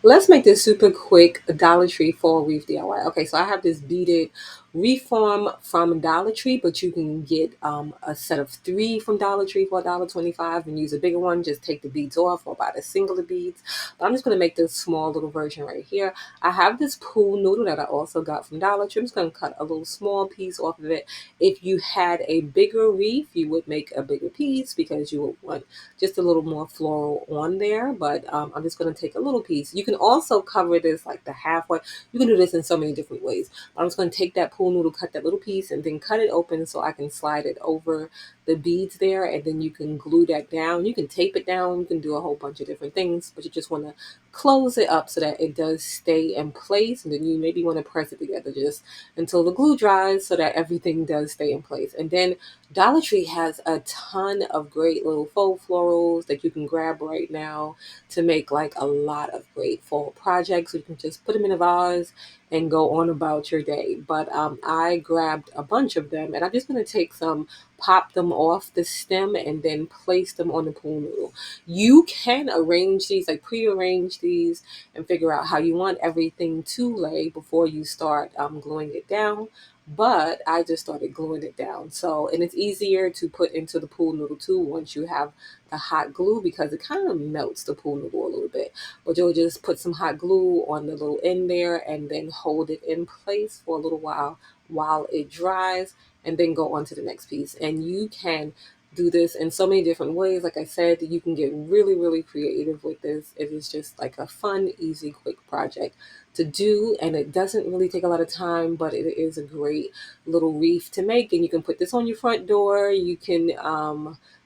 Let's make this super quick Dollar Tree fall wreath DIY. Okay, so I have this beaded wreath form from Dollar Tree, but you can get a set of three from Dollar Tree for $1.25 and use a bigger one. Just take the beads off or buy the single of beads. But I'm just going to make this small little version right here. I have this pool noodle that I also got from Dollar Tree. I'm just going to cut a little small piece off of it. If you had a bigger wreath, you would make a bigger piece because you would want just a little more floral on there, but I'm just going to take a little piece. You can also cover this like the halfway. You can do this in so many different ways. I'm just going to take that pool noodle, cut that little piece, and then cut it open so I can slide it over the beads there, and then you can glue that down. You can tape it down. You can do a whole bunch of different things, but you just want to close it up so that it does stay in place, and then you maybe want to press it together just until the glue dries so that everything does stay in place. And then Dollar Tree has a ton of great little faux florals that you can grab right now to make like a lot of great fall projects. You can just put them in a vase and go on about your day. But I grabbed a bunch of them and I'm just going to take some, pop them off the stem, and then place them on the pool noodle. You can arrange these, like pre-arrange these, and figure out how you want everything to lay before you start gluing it down, but I just started gluing it down. So, and it's easier to put into the pool noodle too once you have the hot glue because it kind of melts the pool noodle a little bit. But you'll just put some hot glue on the little end there and then hold it in place for a little while it dries, and then go on to the next piece. And you can do this in so many different ways. Like I said, you can get really, really creative with this. It is just like a fun, easy, quick project to do, and it doesn't really take a lot of time, but it is a great little wreath to make. And you can put this on your front door. You can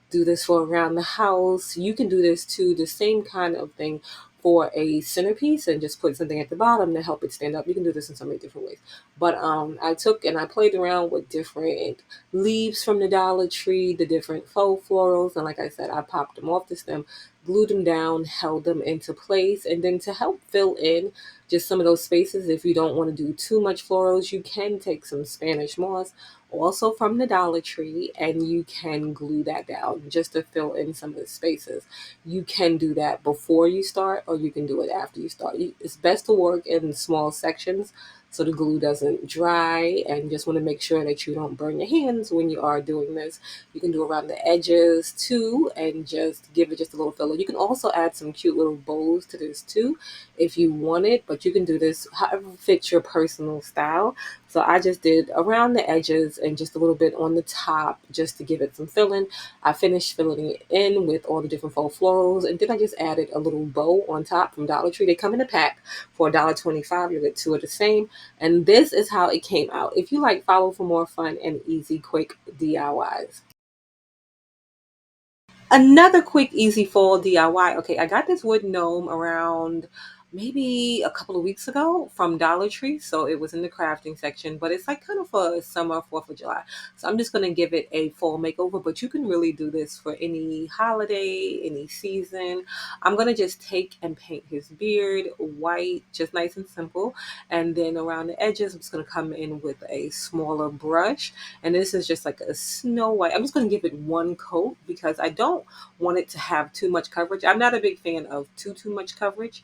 do this for around the house. You can do this too, the same kind of thing for a centerpiece, and just put something at the bottom to help it stand up. You can do this in so many different ways. But I took and I played around with different leaves from the Dollar Tree, the different faux florals, and like I said, I popped them off the stem, glued them down, held them into place, and then to help fill in just some of those spaces, if you don't want to do too much florals, you can take some Spanish moss, also from the Dollar Tree, and you can glue that down just to fill in some of the spaces. You can do that before you start, or you can do it after you start. It's best to work in small sections so the glue doesn't dry, and just want to make sure that you don't burn your hands when you are doing this. You can do around the edges too and just give it just a little filler. You can also add some cute little bows to this too if you want it, but you can do this however fits your personal style. So I just did around the edges and just a little bit on the top just to give it some filling. I finished filling it in with all the different faux florals, and then I just added a little bow on top from Dollar Tree. They come in a pack for $1.25. You get two of the same, and this is how it came out. If you like, follow for more fun and easy, quick DIYs. Another quick, easy fall DIY. Okay, I got this wood gnome around maybe a couple of weeks ago from Dollar Tree. So it was in the crafting section, but it's like kind of a summer 4th of July. So I'm just going to give it a fall makeover, but you can really do this for any holiday, any season. I'm going to just take and paint his beard white, just nice and simple. And then around the edges, I'm just going to come in with a smaller brush, and this is just like a snow white. I'm just going to give it one coat because I don't want it to have too much coverage. I'm not a big fan of too much coverage.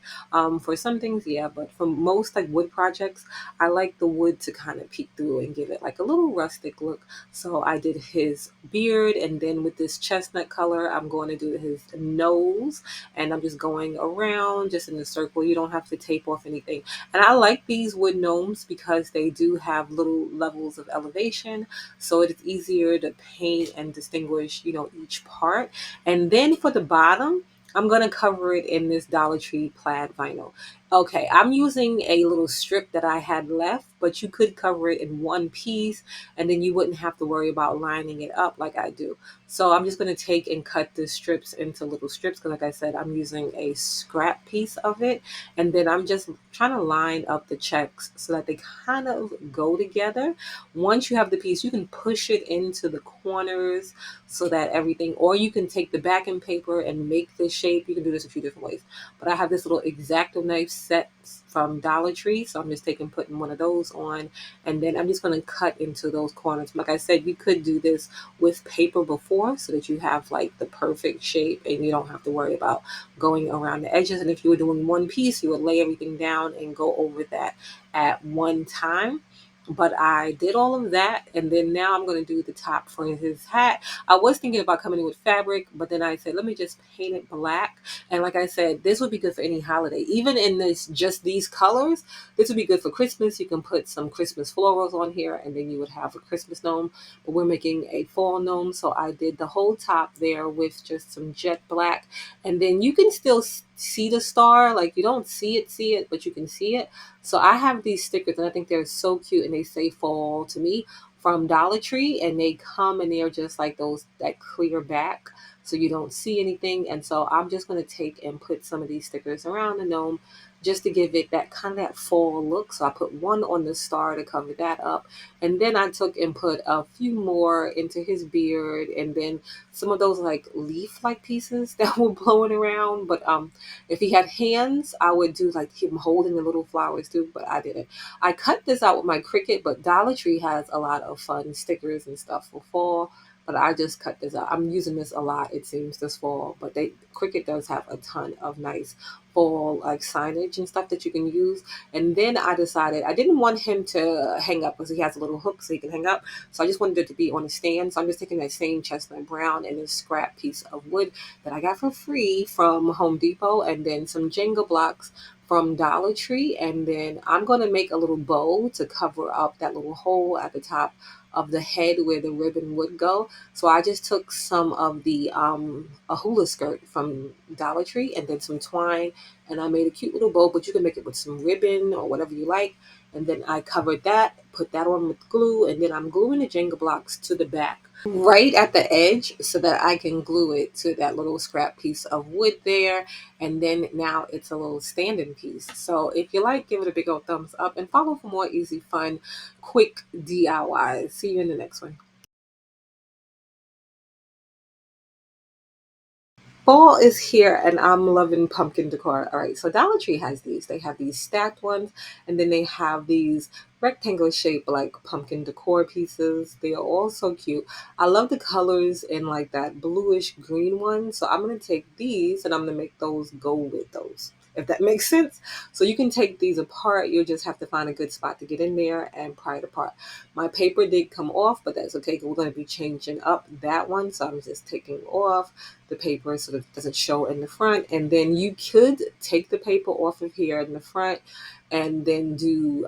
For some things, yeah, but for most like wood projects, I like the wood to kind of peek through and give it like a little rustic look. So I did his beard, and then with this chestnut color, I'm going to do his nose, and I'm just going around just in a circle. You don't have to tape off anything. And I like these wood gnomes because they do have little levels of elevation, so it is easier to paint and distinguish, each part. And then for the bottom, I'm going to cover it in this Dollar Tree plaid vinyl. Okay, I'm using a little strip that I had left, but you could cover it in one piece, and then you wouldn't have to worry about lining it up like I do. So I'm just going to take and cut the strips into little strips because, like I said, I'm using a scrap piece of it. And then I'm just trying to line up the checks so that they kind of go together. Once you have the piece, you can push it into the corners so that everything, or you can take the backing paper and make the shape. You can do this a few different ways. But I have this little X-Acto knife set from Dollar Tree, so I'm just putting one of those those on, and then I'm just going to cut into those corners. Like I said, you could do this with paper before so that you have like the perfect shape and you don't have to worry about going around the edges. And if you were doing one piece, you would lay everything down and go over that at one time. But I did all of that, and then now I'm going to do the top for his hat. I was thinking about coming in with fabric, but then I said, let me just paint it black. And like I said, this would be good for any holiday. Even in this, just these colors, this would be good for Christmas. You can put some Christmas florals on here, and then you would have a Christmas gnome. But we're making a fall gnome, so I did the whole top there with just some jet black. And then you can still see the star. Like, you don't see it, but you can see it. So I have these stickers, and I think they're so cute, and they say fall to me, from Dollar Tree, and they come and they're just like those, that clear back, so you don't see anything. And so I'm just going to take and put some of these stickers around the gnome just to give it that kind of that fall look. So I put one on the star to cover that up, and then I took and put a few more into his beard, and then some of those like leaf like pieces that were blowing around. But if he had hands, I would do like him holding the little flowers too, but I didn't. I cut this out with my Cricut, but Dollar Tree has a lot of fun stickers and stuff for fall. But I just cut this out. I'm using this a lot, it seems, this fall. But Cricut does have a ton of nice fall like signage and stuff that you can use. And then I decided I didn't want him to hang up because he has a little hook so he can hang up. So I just wanted it to be on a stand. So I'm just taking that same chestnut brown and this scrap piece of wood that I got for free from Home Depot, and then some Jenga blocks from Dollar Tree. And then I'm going to make a little bow to cover up that little hole at the top of the head where the ribbon would go. So I just took some of the a hula skirt from Dollar Tree and then some twine, and I made a cute little bow, but you can make it with some ribbon or whatever you like. And then I covered that, put that on with glue, and then I'm gluing the Jenga blocks to the back right at the edge so that I can glue it to that little scrap piece of wood there. And then now it's a little standing piece. So if you like, give it a big old thumbs up and follow for more easy, fun, quick DIYs. See you in the next one. Fall is here and I'm loving pumpkin decor. All right, so Dollar Tree has these. They have these stacked ones, and then they have these rectangular shaped like pumpkin decor pieces. They are all so cute. I love the colors in like that bluish green one. So I'm gonna take these and I'm gonna make those go with those, if that makes sense. So you can take these apart. You'll just have to find a good spot to get in there and pry it apart. My paper did come off, but that's okay. We're going to be changing up that one. So I'm just taking off the paper so that it doesn't show in the front. And then you could take the paper off of here in the front and then do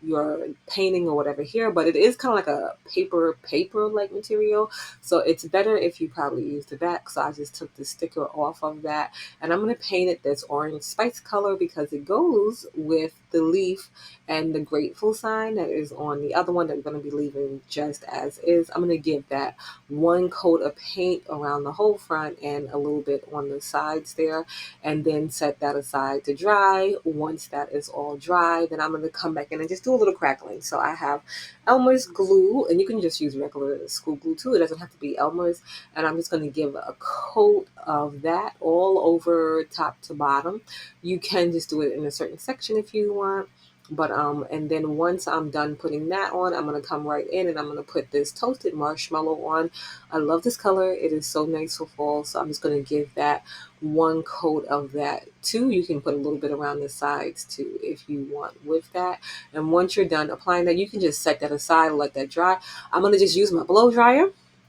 your painting or whatever here. But it is kind of like a paper like material. So it's better if you probably use the back. So I just took the sticker off of that. And I'm going to paint it this orange spice color because it goes with the leaf and the grateful sign that is on the other one that we're going to be leaving just as is. I'm going to give that one coat of paint around the whole front and a little bit on the sides there, and then set that aside to dry. Once that is all dry, then I'm going to come back in and just do a little crackling. So I have Elmer's glue, and you can just use regular school glue too. It doesn't have to be Elmer's. And I'm just going to give a coat of that all over top to bottom. You can just do it in a certain section if you want. But and then once I'm done putting that on, I'm gonna come right in and I'm gonna put this toasted marshmallow on. I love this color. It is so nice for fall. So I'm just gonna give that one coat of that too. You can put a little bit around the sides too if you want with that. And once you're done applying that, you can just set that aside and let that dry. I'm gonna just use my blow dryer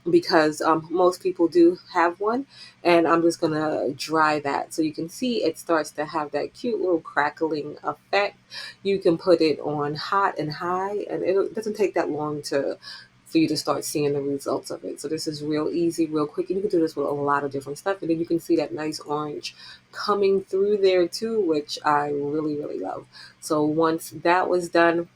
because most people do have one, and I'm just gonna dry that so you can see it starts to have that cute little crackling effect. You can put it on hot and high, and it doesn't take that long to for you to start seeing the results of it. So this is real easy, real quick, and you can do this with a lot of different stuff. And then you can see that nice orange coming through there too, which I really, really love. So once that was done,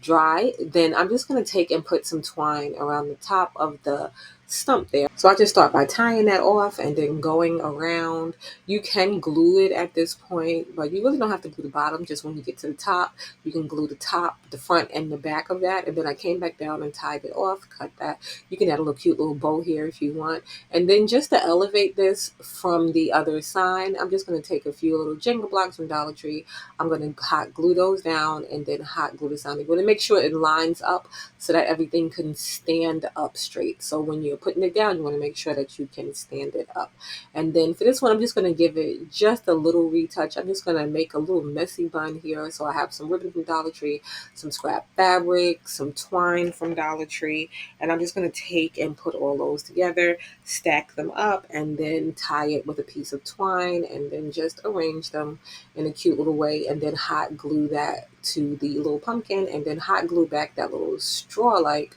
dry, then I'm just going to take and put some twine around the top of the stump there. So I just start by tying that off and then going around. You can glue it at this point, but you really don't have to glue the bottom. Just when you get to the top, you can glue the top, the front, and the back of that. And then I came back down and tied it off, cut that. You can add a little cute little bow here if you want. And then just to elevate this from the other side, I'm just going to take a few little Jenga blocks from Dollar Tree. I'm going to hot glue those down and then hot glue this on. You're going to make sure it lines up so that everything can stand up straight. So when you're putting it down, you want to make sure that you can stand it up. And then for this one, I'm just going to give it just a little retouch. I'm just going to make a little messy bun here. So I have some ribbon from Dollar Tree, some scrap fabric, some twine from Dollar Tree, and I'm just going to take and put all those together, stack them up, and then tie it with a piece of twine, and then just arrange them in a cute little way, and then hot glue that to the little pumpkin, and then hot glue back that little straw-like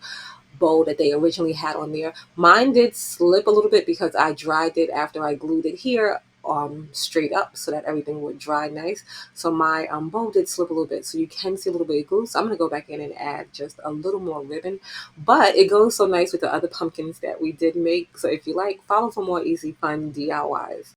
bow that they originally had on there. Mine did slip a little bit because I dried it after I glued it here straight up so that everything would dry nice. So my bow did slip a little bit, so you can see a little bit of glue. So I'm going to go back in and add just a little more ribbon, but it goes so nice with the other pumpkins that we did make. So if you like, follow for more easy fun DIYs.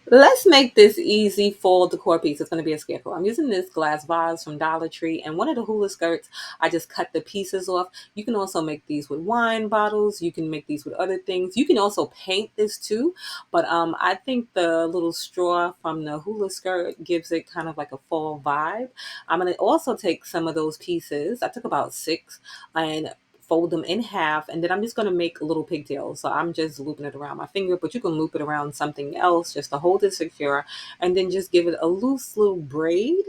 Let's make this easy fall decor piece. It's going to be a scarecrow. I'm using this glass vase from Dollar Tree, and one of the hula skirts, I just cut the pieces off. You can also make these with wine bottles. You can make these with other things. You can also paint this too, but I think the little straw from the hula skirt gives it kind of like a fall vibe. I'm going to also take some of those pieces. I took about 6 and fold them in half, and then I'm just going to make little pigtails. So I'm just looping it around my finger, but you can loop it around something else just to hold it secure, and then just give it a loose little braid,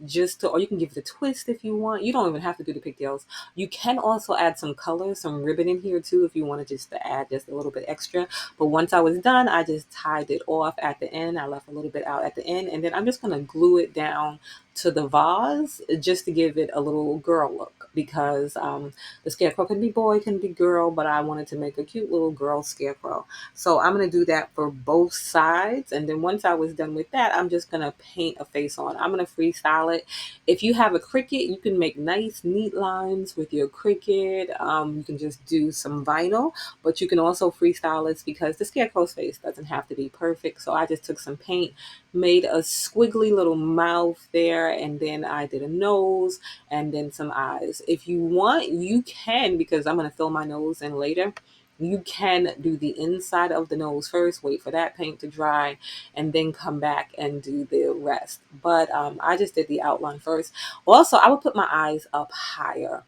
just to, or you can give it a twist if you want. You don't even have to do the pigtails. You can also add some color, some ribbon in here too if you wanted just to add just a little bit extra. But once I was done, I just tied it off at the end. I left a little bit out at the end, and then I'm just going to glue it down to the vase just to give it a little girl look, because the scarecrow can be boy, can be girl, but I wanted to make a cute little girl scarecrow. So I'm going to do that for both sides. And then once I was done with that, I'm just going to paint a face on. I'm going to freestyle it. If you have a Cricut, you can make nice, neat lines with your Cricut. You can just do some vinyl, but you can also freestyle this because the scarecrow's face doesn't have to be perfect. So I just took some paint, made a squiggly little mouth there, and then I did a nose and then some eyes. If you want, you can, because I'm going to fill my nose in later. You can do the inside of the nose first, wait for that paint to dry, and then come back and do the rest. But I just did the outline first. Also, I would put my eyes up higher.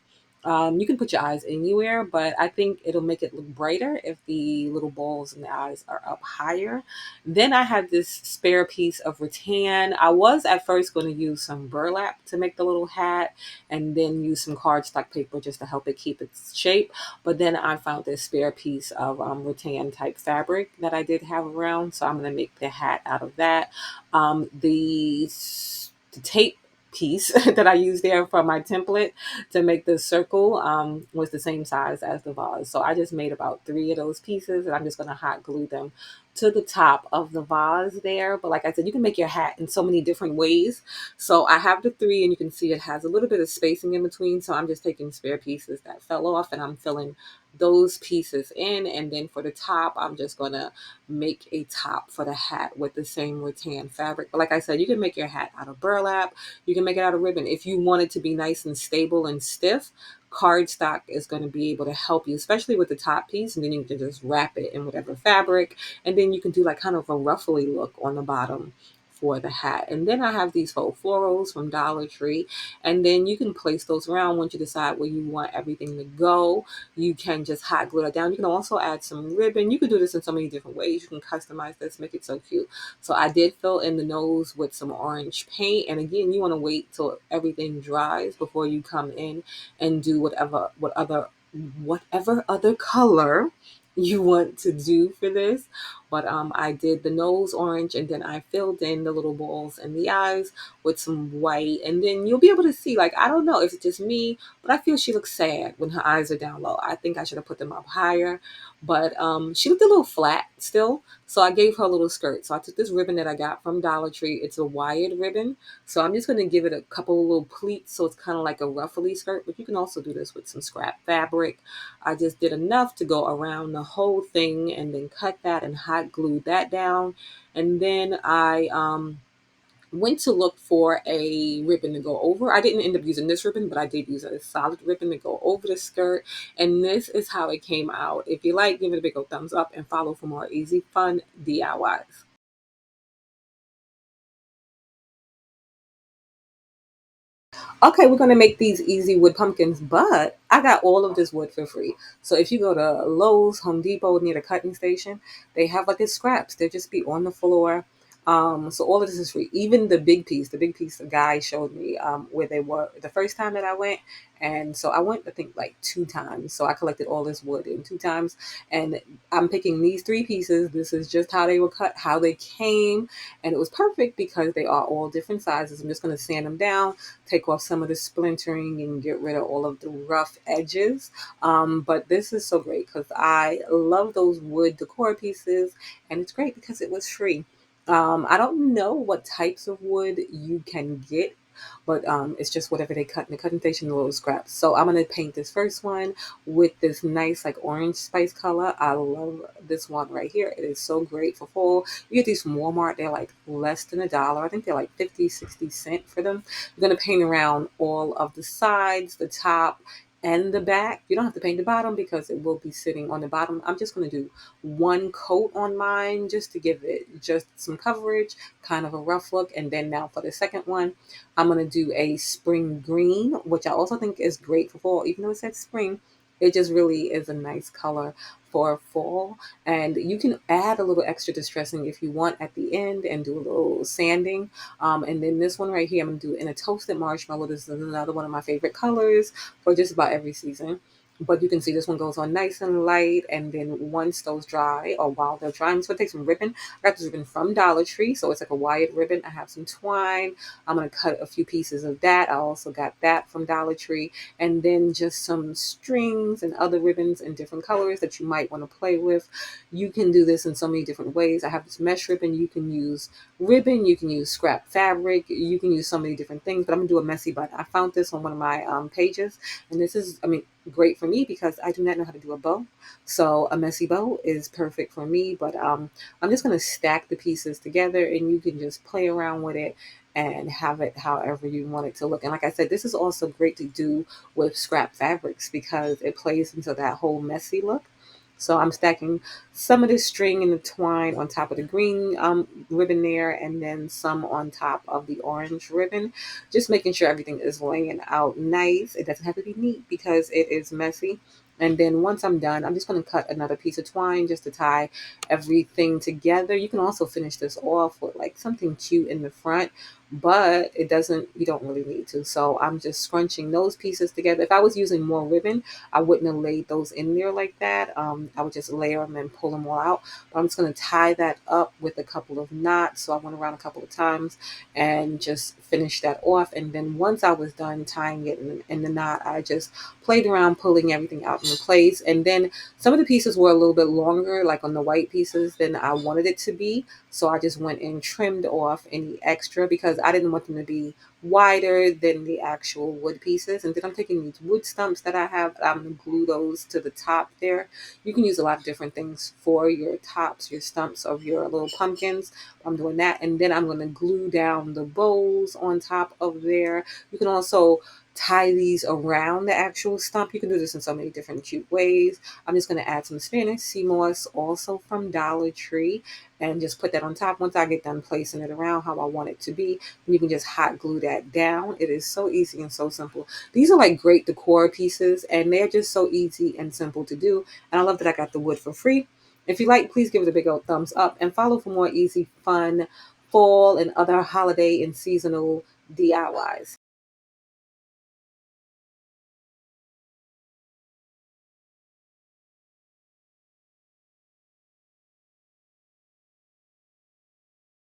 You can put your eyes anywhere, but I think it'll make it look brighter if the little balls in the eyes are up higher. Then I had this spare piece of rattan. I was at first going to use some burlap to make the little hat, and then use some cardstock paper just to help it keep its shape. But then I found this spare piece of rattan type fabric that I did have around, so I'm going to make the hat out of that. The tape piece that I used there for my template to make the circle was the same size as the vase. So I just made about 3 of those pieces, and I'm just going to hot glue them to the top of the vase there. But like I said, you can make your hat in so many different ways. So I have the 3, and you can see it has a little bit of spacing in between. So I'm just taking spare pieces that fell off, and I'm filling those pieces in. And then for the top, I'm just going to make a top for the hat with the same rattan fabric. But like I said, you can make your hat out of burlap. You can make it out of ribbon. If you want it to be nice and stable and stiff, cardstock is going to be able to help you, especially with the top piece. And then you can just wrap it in whatever fabric, and then you can do like kind of a ruffly look on the bottom for the hat. And then I have these faux florals from Dollar Tree, and then you can place those around once you decide where you want everything to go. You can just hot glue it down. You can also add some ribbon. You can do this in so many different ways. You can customize this, make it so cute. So I did fill in the nose with some orange paint, and again, you want to wait till everything dries before you come in and do whatever other color you want to do for this. But I did the nose orange, and then I filled in the little balls and the eyes with some white. And then you'll be able to see, like, I don't know if it's just me, but I feel she looks sad when her eyes are down low. I think I should have put them up higher, but she looked a little flat still. So I gave her a little skirt. So I took this ribbon that I got from Dollar Tree. It's a wired ribbon. So I'm just going to give it a couple of little pleats, so it's kind of like a ruffly skirt, but you can also do this with some scrap fabric. I just did enough to go around the whole thing and then cut that and hot glued that down. And then I went to look for a ribbon to go over. I didn't end up using this ribbon, but I did use a solid ribbon to go over the skirt. And this is how it came out. If you like, give it a big old thumbs up and follow for more easy, fun DIYs. Okay, we're gonna make these easy wood pumpkins, but I got all of this wood for free. So if you go to Lowe's, Home Depot near the cutting station, they have like the scraps. They'll just be on the floor. So all of this is free. Even the big piece the guy showed me where they were the first time that I went. And so I went, I think, like 2 times. So I collected all this wood in 2 times. And I'm picking these 3 pieces. This is just how they were cut, how they came. And it was perfect because they are all different sizes. I'm just going to sand them down, take off some of the splintering, and get rid of all of the rough edges. But this is so great because I love those wood decor pieces, and it's great because it was free. I don't know what types of wood you can get, but it's just whatever they cut in the cutting station, the little scraps. So I'm gonna paint this first one with this nice like orange spice color. I love this one right here. It is so great for fall. You get these from Walmart. They're like less than $1. I think they're like 50, 60 cents for them. I'm gonna paint around all of the sides, the top, and the back. You don't have to paint the bottom because it will be sitting on the bottom. I'm just going to do one coat on mine just to give it just some coverage, kind of a rough look. And then now for the second one, I'm going to do a spring green, which I also think is great for fall. Even though it said spring, it just really is a nice color for fall. And you can add a little extra distressing if you want at the end and do a little sanding. And then this one right here, I'm going to do in a toasted marshmallow. This is another one of my favorite colors for just about every season. But you can see this one goes on nice and light, and then once those dry, or while they're drying, so it takes some ribbon. I got this ribbon from Dollar Tree, so it's like a wired ribbon. I have some twine. I'm gonna cut a few pieces of that. I also got that from Dollar Tree, and then just some strings and other ribbons in different colors that you might want to play with. You can do this in so many different ways. I have this mesh ribbon. You can use ribbon. You can use scrap fabric. You can use so many different things. But I'm gonna do a messy bun. I found this on one of my pages, and this is, I mean, great for me because I do not know how to do a bow. So a messy bow is perfect for me, but I'm just going to stack the pieces together and you can just play around with it and have it however you want it to look. And like I said, this is also great to do with scrap fabrics because it plays into that whole messy look. So I'm stacking some of the string and the twine on top of the green ribbon there, and then some on top of the orange ribbon. Just making sure everything is laying out nice. It doesn't have to be neat because it is messy. And then once I'm done, I'm just going to cut another piece of twine just to tie everything together. You can also finish this off with like something cute in the front, but it doesn't, you don't really need to. So I'm just scrunching those pieces together. If I was using more ribbon, I wouldn't have laid those in there like that. I would just layer them and pull them all out. But I'm just going to tie that up with a couple of knots. So I went around a couple of times and just finish that off. And then once I was done tying it in the knot, I just played around pulling everything out into place. And then some of the pieces were a little bit longer, like on the white pieces, than I wanted it to be. So I just went and trimmed off any extra because I didn't want them to be wider than the actual wood pieces. And then I'm taking these wood stumps that I have. I'm going to glue those to the top there. You can use a lot of different things for your tops, your stumps of your little pumpkins. I'm doing that. And then I'm going to glue down the bows on top of there. You can also tie these around the actual stump. You can do this in so many different cute ways. I'm just going to add some Spanish sea moss, also from Dollar Tree, and just put that on top. Once I get done placing it around how I want it to be, you can just hot glue that down. It is so easy and so simple. These are like great decor pieces, and they're just so easy and simple to do. And I love that I got the wood for free. If you like, please give it a big old thumbs up and follow for more easy, fun, fall, and other holiday and seasonal DIYs.